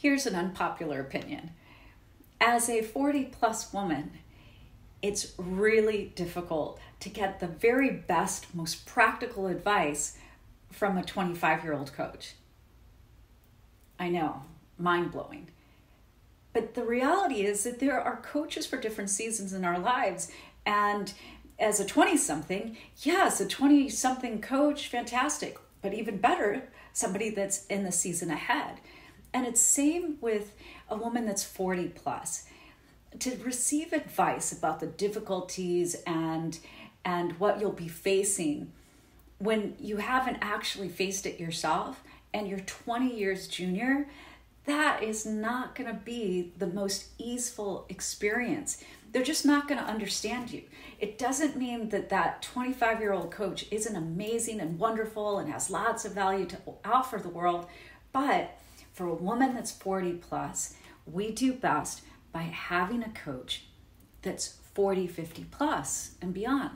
Here's an unpopular opinion. As a 40-plus woman, it's really difficult to get the very best, most practical advice from a 25-year-old coach. I know, mind-blowing. But the reality is that there are coaches for different seasons in our lives. And as a 20-something, yes, a 20-something coach, fantastic. But even better, somebody that's in the season ahead. And it's same with a woman that's 40 plus. To receive advice about the difficulties and what you'll be facing when you haven't actually faced it yourself and you're 20 years junior, that is not going to be the most easeful experience. They're just not going to understand you. It doesn't mean that that 25-year-old coach isn't amazing and wonderful and has lots of value to offer the world, but for a woman that's 40 plus, we do best by having a coach that's 40, 50 plus and beyond,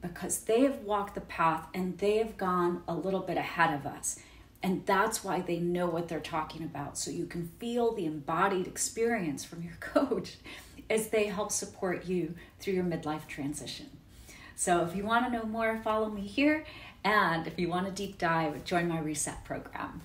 because they have walked the path and they have gone a little bit ahead of us. And that's why they know what they're talking about. So you can feel the embodied experience from your coach as they help support you through your midlife transition. So if you want to know more, follow me here. And if you want a deep dive, join my Reset program.